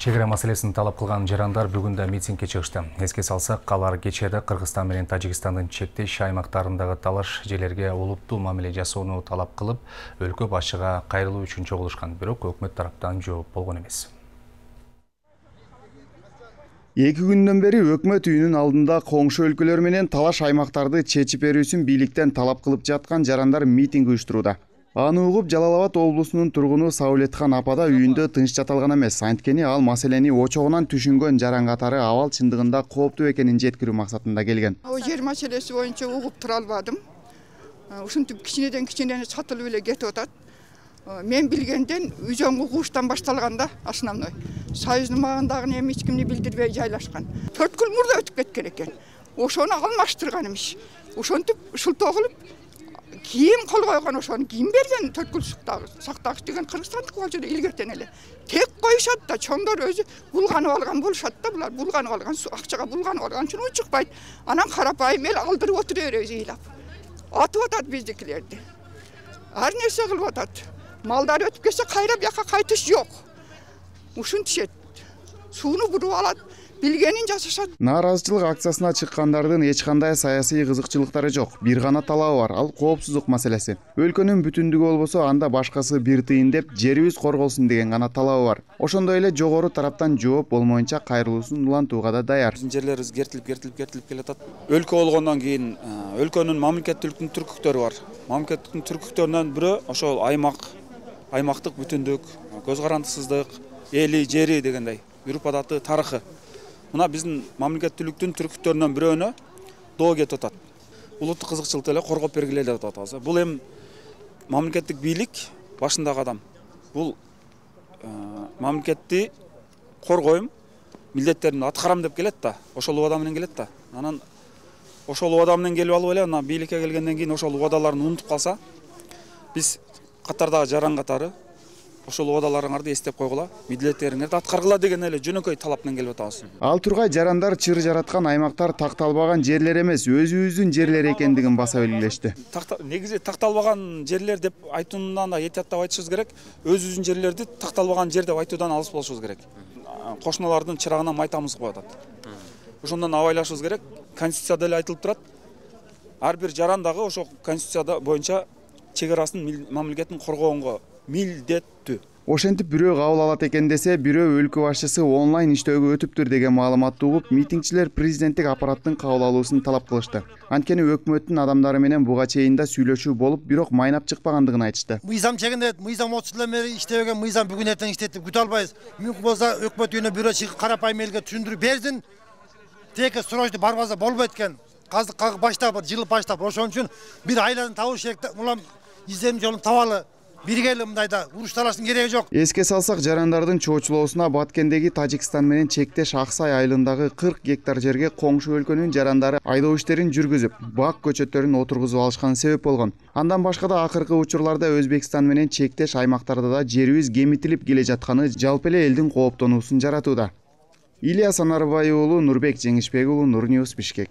Чегара маселесин талап кылган жарандар бүгүн да митингге чыгышты. Эске салсак, калар кечээде Кыргызстан менен Тажикстандын чектеш аймактарындагы талаш жерлерге олуттуу мамиле жасоону талап кылып, өлкө башчыга кайрылуу үчүн чогулушкан, бирок өкмөт тараптан жооп болгон эмес. 2 күндөн бери өкмөт үйүнүн алдында коңшу өлкөлөр менен талаш аймактарды чечип берүүсүн бийликтен талап кылып жаткан жарандар митинг уюштурууда. Аны угуп Жалал Абад облусунун тургуну Саулетхан апа да үйүндө тынч жата алган эмес. Анткени ал маселени очогунан түшүнгөн жаран катары абал чындыгында кооптуу экенин жеткирүү максатында келген. О жер маселеси боюнча угуп тура албадым. Ушинтип кичинеден кичинене сатылып эле кетип атат. Мен билгенден Үзөңгү кууштан башталганда основной. Союздун магындагы эми эч кимди билдирбей жайлашкан. 4 күн мурда өтүп кеткен экен. Ошону алмаштырган эмиш. Ошентип шылтоо кылып кийим кол койгон, ошону кийим берген 4 күн сактагыч деген кыргызстандык болчу илгертен эле. Тек коюшат да, чоңдор өзү булганып алган болушат да, булар булганып алган, акчага булганып алган үчүн чыкпайт. Анан карапайым эл алдырып отура беребиз ыйлап. Атып атат биздикилерди. Ар нерсе кылып атат. Малдар өтүп кетсе кайра бияка кайтыш жок. Ушинтишет. Сууну буруп алат, билгенин жасашат. Нааразычылык акциясына чыккандардын эч кандай саясий кызыкчылыктары жок. Бир гана талабы бар, ал коопсуздук маселеси. Өлкөнүн бүтүндүгү болбосо анда башкасы бир тыйын деп жерибиз корголсун деген гана талабы бар. Ошондой эле жогору тараптан жооп болмоюнча кайрылуусун улантууга да даяр. Биздин жерлерибиз кертилип келатат. Өлкө болгондон кийин өлкөнүн мамлекеттүүлүктүн түркүктөрү бар. Мамлекеттүүлүктүн түркүктөрүнөн бирөө ошол аймактык бүтүндүк, көз карандысыздык, эли, жери дегендей, үрп адаты, тарыхы. Мына биздин мамлекеттүүлүктүн түркүктөрүнөн бирөөнө доо кетип атат. Улуттук кызыкчылыкты эле коргоп бергиле деп атабыз. Бул эми мамлекеттик бийлик башындагы адам. Бул мамлекетти коргойм, милдеттеримди аткарам деп келет да, ошол убада менен келет да. Анан ошол убада менен келип алып эле, ана бийликке келгенден кийин ошол убадаларын унутуп калса, биз катардагы жаран катары ошол убадаларыңарды эстеп койгула, милдеттериңерди аткаргыла деген эле жөнөкөй талап менен келип атабыз. Ал тургай жарандар чыр жараткан аймактар такталбаган жерлер эмес, өзүбүздүн жерлер экендигин баса белгилешти. Негизи такталбаган жерлер деп айтуунан да этияттап айтышыбыз керек. Өзүбүздүн жерлерди такталбаган жер деп айтуудан алыс болушубуз керек. Кошуналардын чырагына май тамызып коюп атат. Ошондон абайлашыбыз керек. Конституцияда эле айтылып турат. Ар бир жаран дагы ошол конституцияда боюнча чегарасын мамлекетин коргоонго милдеттүү. Ошентип бирөө кабыл алат экен десе, бирөө өлкө башчысы онлайн иштөөгө өтүптүр деген маалыматты угуп, митингчилер президенттик аппараттын кабыл алуусун талап кылышты. Анткени өкмөттүн адамдары менен буга чейин да сүйлөшүү болуп, бирок майнап чыкпагандыгын айтышты. Мыйзам чегинет, мыйзам 30 жылдан бери иштебеген мыйзам бүгүн эртең иштейт деп күтө албайбыз. Мүмкүн болсо өкмөт үйүнө бирөө чыгып карапайым элге түшүндүрүп берсин. Теке срочно барбаса болбойт экен. Каздык кагып баштап, жылып баштап, ошон үчүн бир айладан табыш керек да. Улам изденим жолун табалы. Биргеле мындайда уруш талаштын кереги жок. Эске салсак, жарандардын чоочулоосуна Баткендеги Тажикстан менен чектеш Аксай айылындагы 40 гектар жерге коңшу өлкөнүн жарандары айдоо иштерин жүргүзүп, бак көчөттөрүн отургузуп алышканы себеп болгон. Андан башка да акыркы учурларда Өзбекстан менен чектеш аймактарда да жерибиз кемитилип келе жатканы жалпы эле элдин кооптонуусун жаратууда. Ильяс Анарбай уулу, Нурбек Жеңишбек уулу, Нур Ньюс, Бишкек.